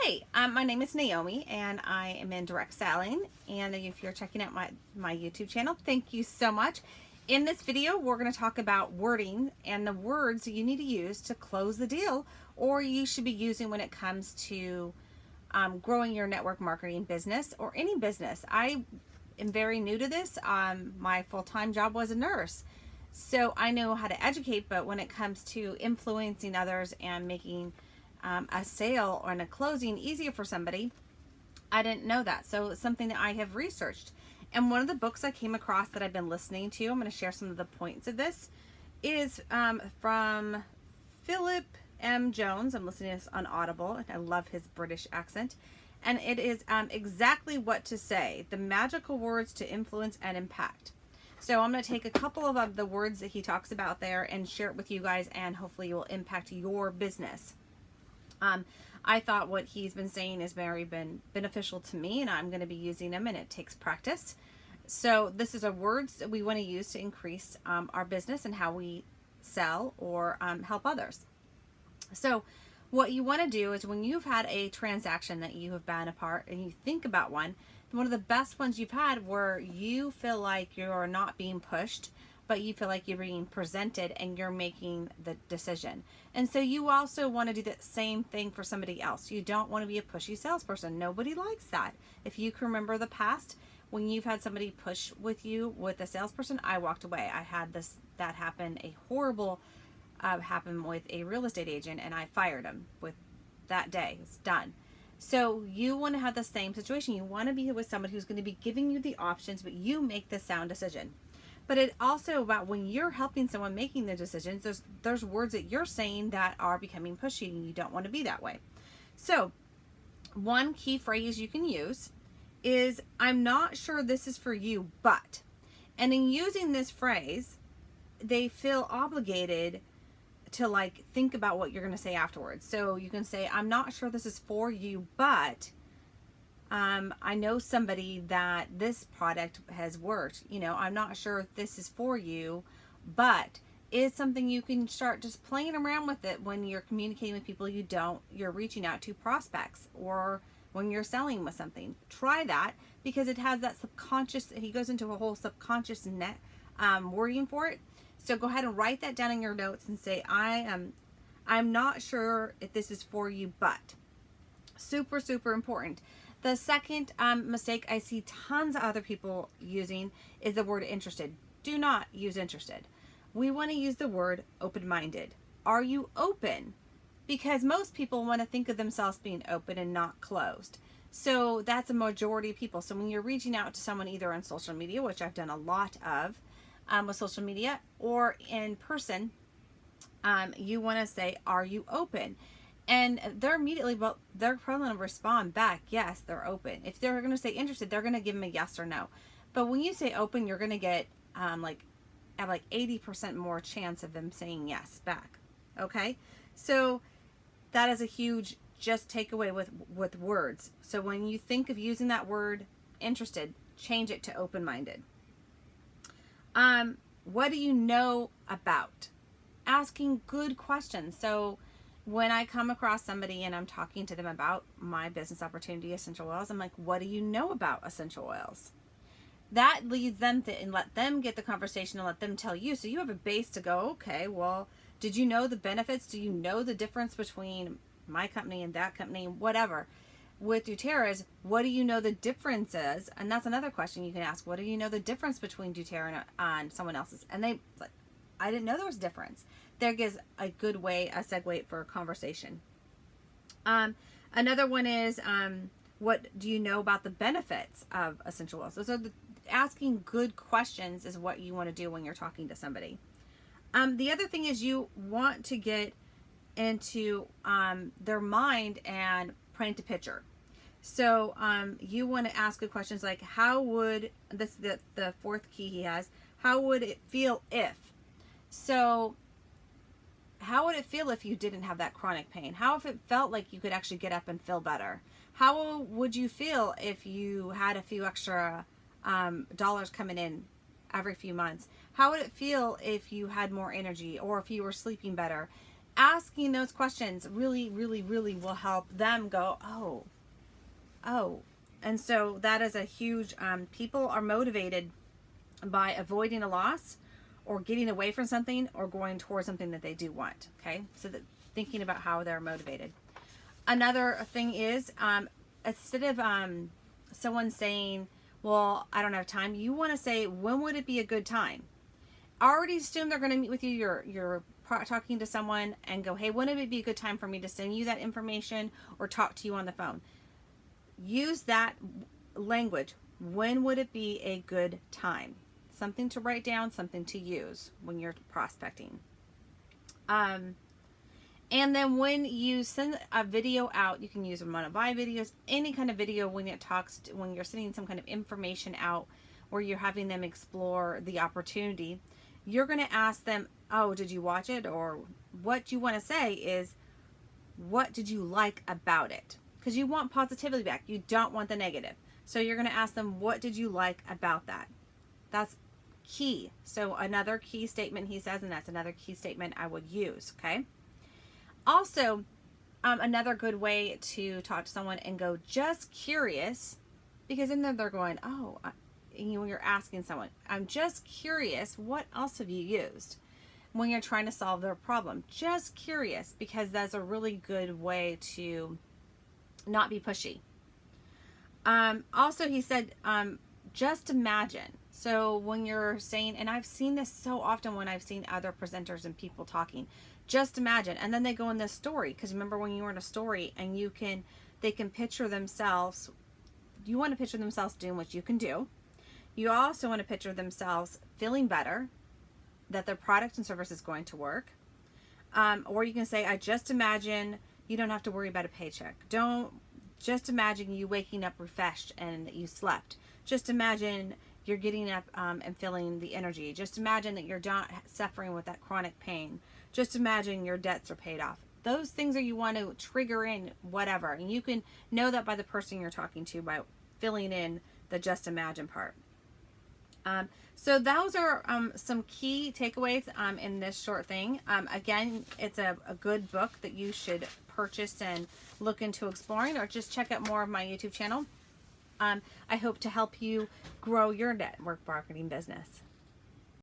Hi, my name is Naomi and I am in direct selling. And if you're checking out my YouTube channel, thank you so much. In this video, we're going to talk about wording and the words you need to use to close the deal, or you should be using when it comes to growing your network marketing business or any business. I am very new to this. My full-time job was a nurse. So I know how to educate, but when it comes to influencing others and making a sale or a closing easier for somebody, I didn't know that. So it's something that I have researched. And one of the books I came across that I've been listening to, I'm going to share some of the points of this, is from Philip M. Jones. I'm listening to this on Audible, and I love his British accent. And it is exactly what to say, the magical words to influence and impact. So I'm going to take a couple of the words that he talks about there and share it with you guys, and hopefully it will impact your business. I thought what he's been saying has been beneficial to me, and I'm going to be using them, and it takes practice. So this is a words that we want to use to increase our business and how we sell or help others. So what you want to do is, when you've had a transaction that you have been a part and you think about one of the best ones you've had where you feel like you're not being pushed, but you feel like you're being presented and you're making the decision. And so you also want to do the same thing for somebody else. You don't want to be a pushy salesperson. Nobody likes that. If you can remember the past, when you've had somebody push with you with a salesperson, I walked away. I had that happen, a horrible happened with a real estate agent, and I fired him with that day. It's done. So you want to have the same situation. You want to be with somebody who's going to be giving you the options, but you make the sound decision. But it also about when you're helping someone making the decisions, there's words that you're saying that are becoming pushy, and you don't want to be that way. So one key phrase you can use is, I'm not sure this is for you, but. And in using this phrase, they feel obligated to think about what you're going to say afterwards. So you can say, I'm not sure this is for you, but I know somebody that this product has worked. I'm not sure if this is for you, but is something you can start just playing around with it when you're communicating with people you're reaching out to, prospects, or when you're selling with something. Try that, because it has that subconscious, he goes into a whole subconscious net wording for it. So go ahead and write that down in your notes and say, I'm not sure if this is for you, but. Super, super important. The second mistake I see tons of other people using is the word interested. Do not use interested. We want to use the word open-minded. Are you open? Because most people want to think of themselves being open and not closed. So that's a majority of people. So when you're reaching out to someone either on social media, which I've done a lot of with social media, or in person, you want to say, are you open? And they're probably going to respond back, yes, they're open. If they're going to say interested, they're going to give them a yes or no. But when you say open, you're going to get have 80% more chance of them saying yes back. Okay? So that is a huge just takeaway with words. So when you think of using that word interested, change it to open-minded. What do you know about? Asking good questions. So when I come across somebody and I'm talking to them about my business opportunity, essential oils, I'm like, what do you know about essential oils? That leads them to, and let them get the conversation and let them tell you. So you have a base to go, okay, well, did you know the benefits? Do you know the difference between my company and that company? Whatever. With doTERRA is, what do you know the difference is? And that's another question you can ask. What do you know the difference between doTERRA and someone else's? And I didn't know there was a difference. There gives a good way, a segue for a conversation. Another one is, what do you know about the benefits of essential oils? So asking good questions is what you want to do when you're talking to somebody. The other thing is, you want to get into their mind and paint a picture. So you want to ask good questions like, how would, this the fourth key he has, how would it feel if? So how would it feel if you didn't have that chronic pain? How if it felt like you could actually get up and feel better? How would you feel if you had a few extra dollars coming in every few months? How would it feel if you had more energy, or if you were sleeping better? asking those questions really, really, really will help them go, oh. And so that is a huge, people are motivated by avoiding a loss or getting away from something or going towards something that they do want. Okay. So that thinking about how they're motivated. Another thing is, instead of someone saying, well, I don't have time, you want to say, when would it be a good time? Already assume they're going to meet with you. You're talking to someone and go, hey, when would it be a good time for me to send you that information or talk to you on the phone? Use that language. When would it be a good time? Something to write down, something to use when you're prospecting. And then when you send a video out, you can use one of my videos, any kind of video when you're sending some kind of information out where you're having them explore the opportunity, you're going to ask them, oh, did you watch it? Or what you want to say is, what did you like about it? Because you want positivity back. You don't want the negative. So you're going to ask them, what did you like about that? That's key. So another key statement he says, and that's another key statement I would use. Okay. Also, another good way to talk to someone and go, just curious, because in there they're going, oh, when you're asking someone, I'm just curious, what else have you used when you're trying to solve their problem? Just curious, because that's a really good way to not be pushy. Also, he said, just imagine. So when you're saying, and I've seen this so often when I've seen other presenters and people talking, just imagine. And then they go in this story, because remember when you were in a story and they can picture themselves, you want to picture themselves doing what you can do. You also want to picture themselves feeling better, that their product and service is going to work. Or you can say, I just imagine you don't have to worry about a paycheck. Just imagine you waking up refreshed and that you slept. Just imagine you're getting up and feeling the energy. Just imagine that you're not suffering with that chronic pain. Just imagine your debts are paid off. Those things are you want to trigger in whatever. And you can know that by the person you're talking to by filling in the just imagine part. So those are some key takeaways in this short thing. Again, it's a good book that you should purchase and look into exploring, or just check out more of my YouTube channel. I hope to help you grow your network marketing business.